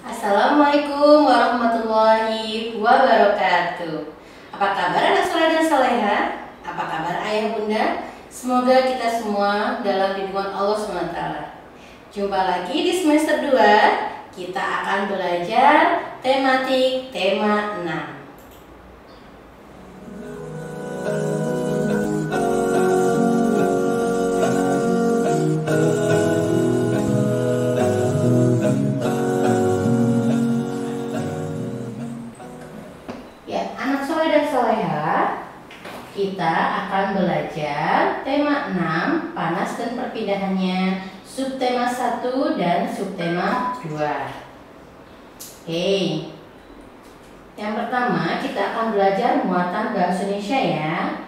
Assalamualaikum warahmatullahi wabarakatuh. Apa kabar anak soleh dan soleha? Apa kabar ayah bunda? Semoga kita semua dalam lindungan Allah SWT. Jumpa lagi di semester 2. Kita akan belajar tematik tema 6. Kita akan belajar tema 6, panas dan perpindahannya, subtema 1 dan subtema 2. Oke. Yang pertama kita akan belajar muatan bahasa Indonesia ya,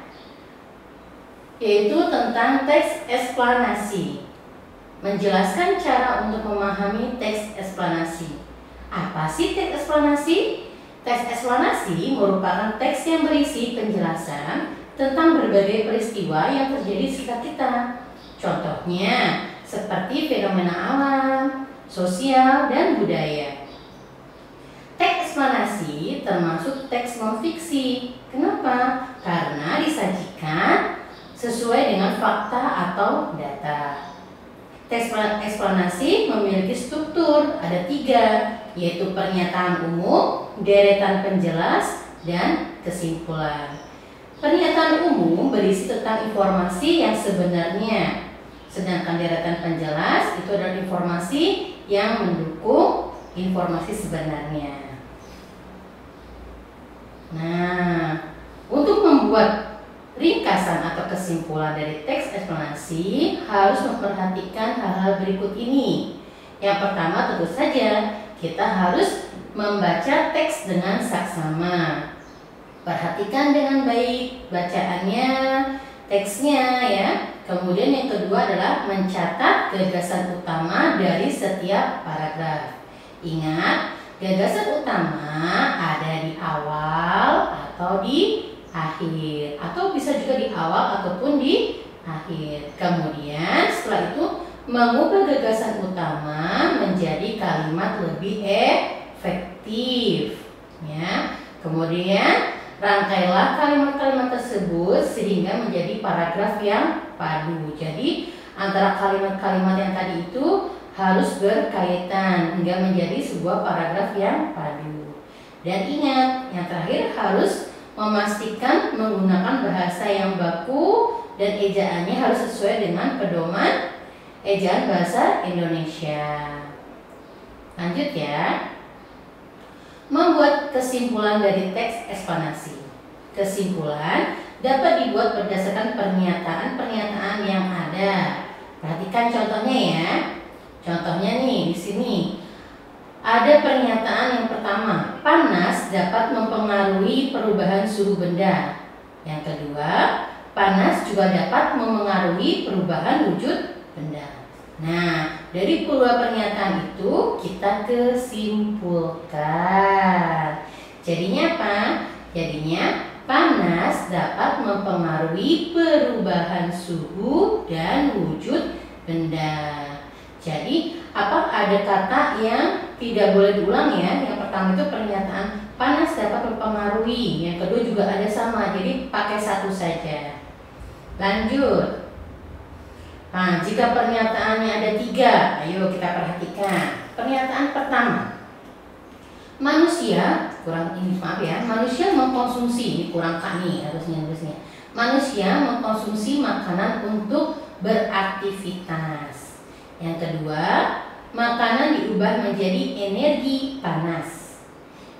yaitu tentang teks eksplanasi. Menjelaskan cara untuk memahami teks eksplanasi. Apa sih teks eksplanasi? Teks eksplanasi merupakan teks yang berisi penjelasan tentang berbagai peristiwa yang terjadi di sekitar kita. Contohnya seperti fenomena alam, sosial, dan budaya. Teks eksplanasi termasuk teks non-fiksi. Kenapa? Karena disajikan sesuai dengan fakta atau data. Teks eksplanasi memiliki struktur, ada 3, yaitu pernyataan umum, deretan penjelas, dan kesimpulan. Pernyataan umum berisi tentang informasi yang sebenarnya, sedangkan deretan penjelas itu adalah informasi yang mendukung informasi sebenarnya. Nah, untuk membuat ringkasan atau kesimpulan dari teks eksplanasi harus memperhatikan hal-hal berikut ini. Yang pertama tentu saja kita harus membaca teks dengan saksama. Perhatikan dengan baik bacaannya, teksnya ya. Kemudian yang kedua adalah mencatat gagasan utama dari setiap paragraf. Ingat, gagasan utama ada di awal atau di akhir, atau bisa juga di awal ataupun di akhir. Kemudian setelah itu mengubah gagasan utama menjadi kalimat lebih efektif ya. Kemudian rangkailah kalimat-kalimat tersebut sehingga menjadi paragraf yang padu. Jadi antara kalimat-kalimat yang tadi itu harus berkaitan hingga menjadi sebuah paragraf yang padu. Dan ingat, yang terakhir harus memastikan menggunakan bahasa yang baku dan ejaannya harus sesuai dengan pedoman ejaan bahasa Indonesia. Lanjut ya. Membuat kesimpulan dari teks eksplanasi. Kesimpulan dapat dibuat berdasarkan pernyataan-pernyataan yang ada. Perhatikan contohnya ya. Contohnya nih di sini. Ada pernyataan yang pertama, panas dapat mempengaruhi perubahan suhu benda. Yang kedua, panas juga dapat mempengaruhi perubahan wujud benda. Nah, dari kedua pernyataan itu kita kesimpulkan. Jadinya apa? Jadinya panas dapat mempengaruhi perubahan suhu dan wujud benda. Jadi, ada kata yang tidak boleh diulang ya. Yang pertama itu pernyataan panas dapat mempengaruhi. Yang kedua juga ada sama. Jadi pakai satu saja. Lanjut. Nah, jika pernyataannya ada 3, ayo kita perhatikan. Pernyataan pertama, manusia mengkonsumsi, ini kurang kami harusnya. Manusia mengkonsumsi makanan untuk beraktivitas. Yang kedua, makanan diubah menjadi energi panas.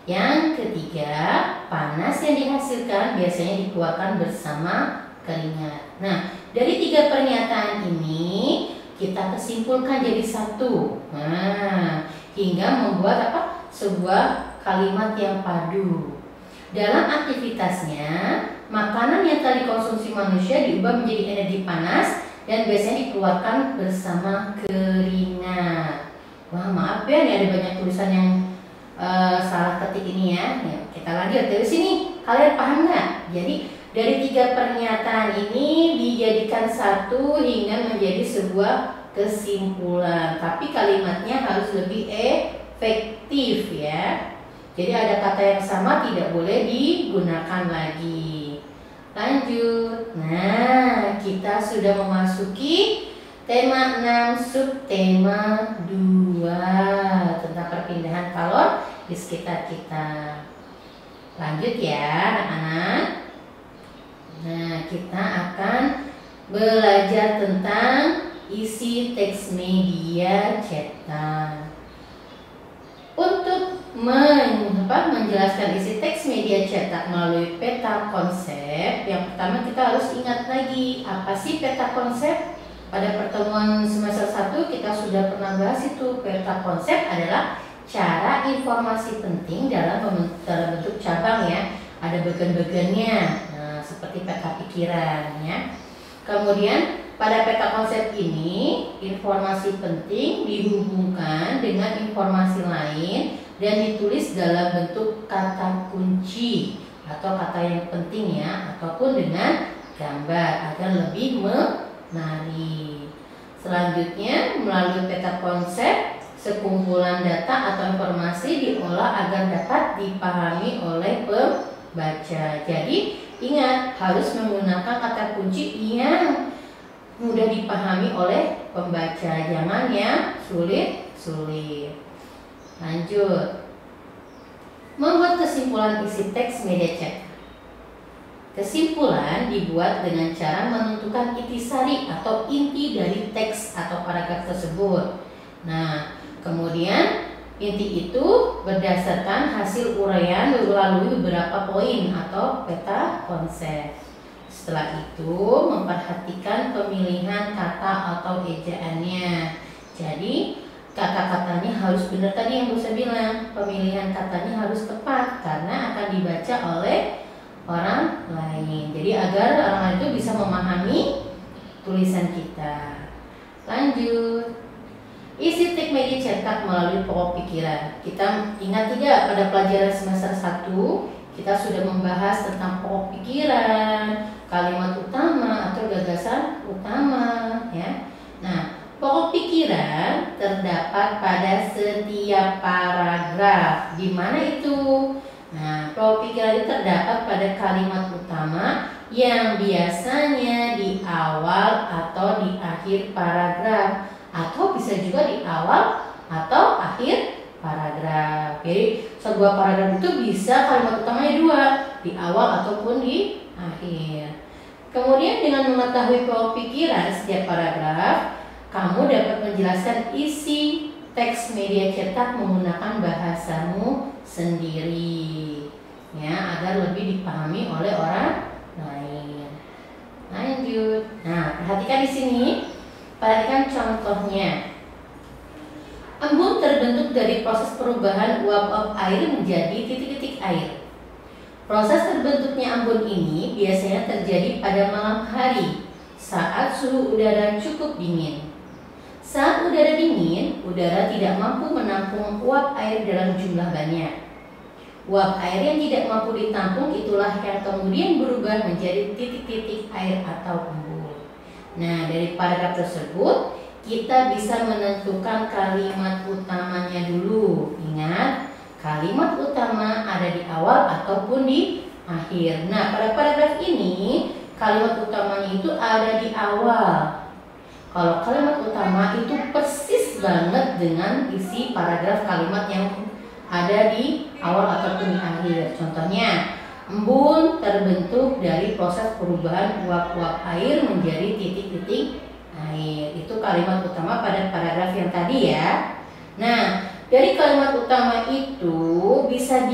Yang ketiga, panas yang dihasilkan biasanya dikeluarkan bersama keringat. Nah, dari 3 pernyataan ini kita kesimpulkan jadi satu. Nah, hingga membuat sebuah kalimat yang padu. Dalam aktivitasnya, makanan yang telah dikonsumsi manusia diubah menjadi energi panas dan biasanya dikeluarkan bersama keringat. Wah, maaf ya, ini ada banyak tulisan yang salah ketik ini ya. Kita lanjut dari sini. Kalian paham nggak? Jadi dari 3 pernyataan ini dijadikan satu hingga menjadi sebuah kesimpulan. Tapi kalimatnya harus lebih efektif ya. Jadi ada kata yang sama tidak boleh digunakan lagi. Lanjut. Nah, kita sudah memasuki tema 6 subtema 2 tentang perpindahan kalor di sekitar kita. Lanjut ya anak-anak. Nah, kita akan belajar tentang isi teks media cetak. Untuk menjelaskan isi teks media cetak melalui peta konsep, yang pertama kita harus ingat lagi apa sih peta konsep. Pada pertemuan semester 1 kita sudah pernah bahas itu. Peta konsep adalah cara informasi penting dalam bentuk cabang ya. Ada bagian-bagiannya, seperti peta pikiran ya. Kemudian pada peta konsep ini, informasi penting dihubungkan dengan informasi lain dan ditulis dalam bentuk kata kunci atau kata yang penting ya, ataupun dengan gambar agar lebih menarik. Selanjutnya, melalui peta konsep, sekumpulan data atau informasi diolah agar dapat dipahami oleh pembaca. Jadi, ingat harus menggunakan kata kunci yang mudah dipahami oleh pembaca, jangan yang sulit-sulit. Lanjut. Membuat kesimpulan isi teks media cetak. Kesimpulan dibuat dengan cara menentukan intisari atau inti dari teks atau paragraf tersebut. Nah, kemudian inti itu berdasarkan hasil uraian melalui beberapa poin atau peta konsep. Setelah itu memperhatikan pemilihan kata atau ejaannya. Jadi kata-katanya harus benar, tadi yang saya bilang, pemilihan katanya harus tepat karena akan dibaca oleh orang lain. Jadi agar orang lain itu bisa memahami tulisan kita. Lanjut. Isi teks media cetak melalui pokok pikiran. Kita ingat tidak pada pelajaran semester 1 kita sudah membahas tentang pokok pikiran, kalimat utama atau gagasan utama ya. Nah, pokok pikiran terdapat pada setiap paragraf. Di mana itu? Nah, pokok pikiran itu terdapat pada kalimat utama yang biasanya di awal atau di akhir paragraf, atau bisa juga di awal atau akhir paragraf. Jadi sebuah paragraf itu bisa kalimat utamanya 2, di awal ataupun di akhir. Kemudian dengan mengetahui pokok pikiran setiap paragraf, kamu dapat menjelaskan isi teks media cetak menggunakan bahasamu sendiri ya, agar lebih dipahami oleh orang lain. Lanjut. Nah, perhatikan di sini. Perhatikan contohnya. Embun terbentuk dari proses perubahan uap-uap air menjadi titik-titik air. Proses terbentuknya embun ini biasanya terjadi pada malam hari saat suhu udara cukup dingin. Saat udara dingin, udara tidak mampu menampung uap air dalam jumlah banyak. Uap air yang tidak mampu ditampung itulah yang kemudian berubah menjadi titik-titik air atau embun. Nah, dari paragraf tersebut kita bisa menentukan kalimat utamanya dulu. Ingat, kalimat utama ada di awal ataupun di akhir. Nah, pada paragraf ini kalimat utamanya itu ada di awal. Kalau kalimat utama itu persis banget dengan isi paragraf kalimat yang ada di awal ataupun di akhir. Contohnya, embun terbentuk dari proses perubahan uap-uap air menjadi titik-titik air. Itu kalimat utama pada paragraf yang tadi ya. Nah, dari kalimat utama itu bisa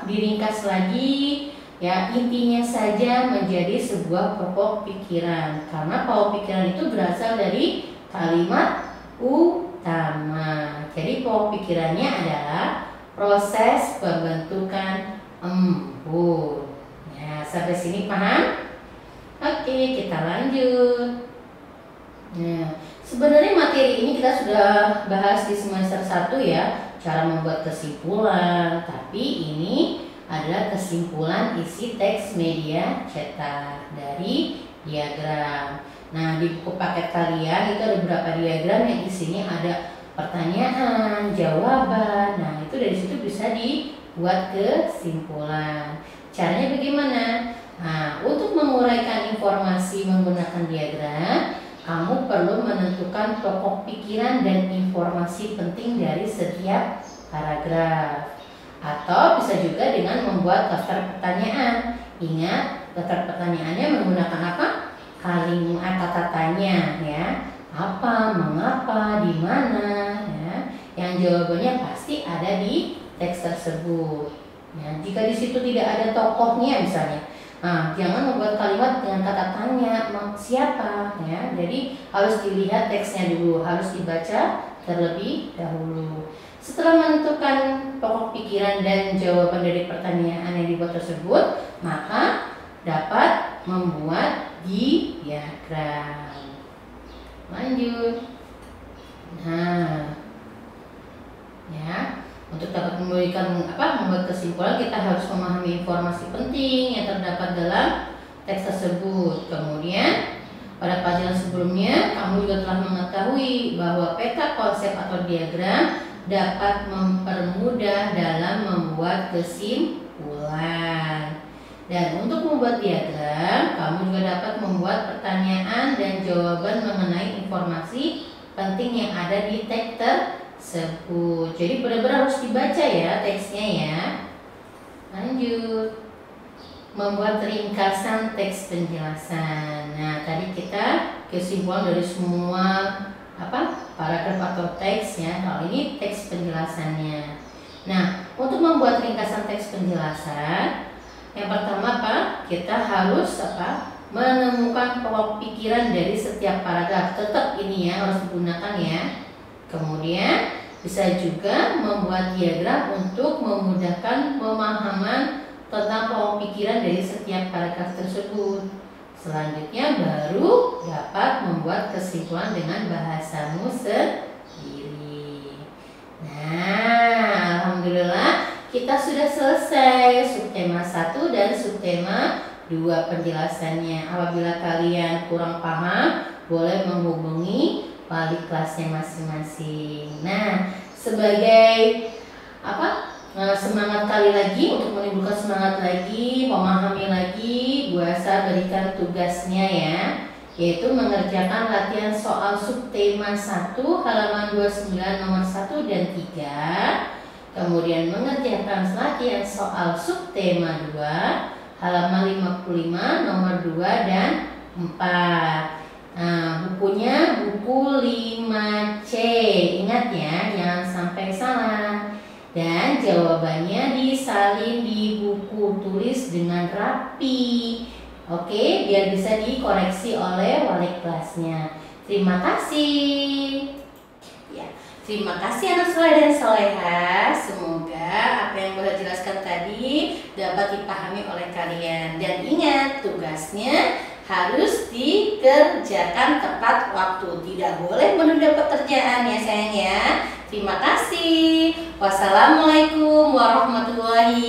diringkas lagi ya, intinya saja menjadi sebuah pokok pikiran. Karena pokok pikiran itu berasal dari kalimat utama. Jadi pokok pikirannya adalah proses pembentukan embun. Ya, sampai sini paham? Oke, kita lanjut. Nah, sebenarnya materi ini kita sudah bahas di semester 1 ya, cara membuat kesimpulan. Tapi ini adalah kesimpulan isi teks media cetak dari diagram. Nah, di buku paket kalian itu ada beberapa diagram yang isinya ada pertanyaan, jawaban. Nah, itu dari situ bisa dibuat kesimpulan. Caranya bagaimana? Nah, untuk menguraikan informasi menggunakan diagram, kamu perlu menentukan pokok pikiran dan informasi penting dari setiap paragraf. Atau bisa juga dengan membuat daftar pertanyaan. Ingat, daftar pertanyaannya menggunakan apa? Kalimat kata tanya, ya. Apa, mengapa, di mana, ya. Yang jawabannya pasti ada di teks tersebut. Ya, jika di situ tidak ada tokohnya misalnya, nah, jangan membuat kalimat dengan kata tanya, siapa, ya. Jadi harus dilihat teksnya dulu, harus dibaca terlebih dahulu. Setelah menentukan pokok pikiran dan jawaban dari pertanyaan yang dibuat tersebut, maka dapat membuat diagram. Lanjut. Nah, ya, untuk dapat membuat kesimpulan, kita harus memahami informasi penting yang terdapat dalam teks tersebut. Kemudian, pada pelajaran sebelumnya, kamu juga telah mengetahui bahwa peta konsep atau diagram dapat mempermudah dalam membuat kesimpulan. Dan untuk membuat diagram, kamu juga dapat membuat pertanyaan dan jawaban mengenai informasi penting yang ada di teks tersebut. Jadi benar-benar harus dibaca ya teksnya ya. Lanjut. Membuat ringkasan teks penjelasan. Nah, tadi kita kesimpulan dari semua paragraf atau teks ya. Kalau ini teks penjelasannya. Nah, untuk membuat ringkasan teks penjelasan, yang pertama kita harus menemukan pokok pikiran dari setiap paragraf. Tetap ini ya harus digunakan ya. Kemudian bisa juga membuat diagram untuk memudahkan pemahaman tentang pokok pikiran dari setiap paragraf tersebut. Selanjutnya baru dapat membuat kesimpulan dengan bahasamu sendiri. Nah, alhamdulillah kita sudah selesai subtema 1 dan subtema 2 penjelasannya. Apabila kalian kurang paham, boleh menghubungi wali kelasnya masing-masing. Nah, sebagai semangat kali lagi, untuk menimbulkan semangat lagi, memahami lagi, Bu Asa berikan tugasnya ya, yaitu mengerjakan latihan soal subtema 1 halaman 29 nomor 1 dan 3. Kemudian mengerjakan latihan soal subtema 2 halaman 55 nomor 2 dan 4. Nah, bukunya buku 5C. Ingat ya, jangan sampai salah. Dan jawabannya disalin di buku tulis dengan rapi. Oke, biar bisa dikoreksi oleh wali kelasnya. Terima kasih. Ya, terima kasih anak soleh dan soleha. Semoga apa yang boleh jelaskan tadi dapat dipahami oleh kalian. Dan ingat, tugasnya harus dikerjakan tepat waktu. Tidak boleh menunda pekerjaan ya sayang ya. Terima kasih. Wassalamualaikum warahmatullahi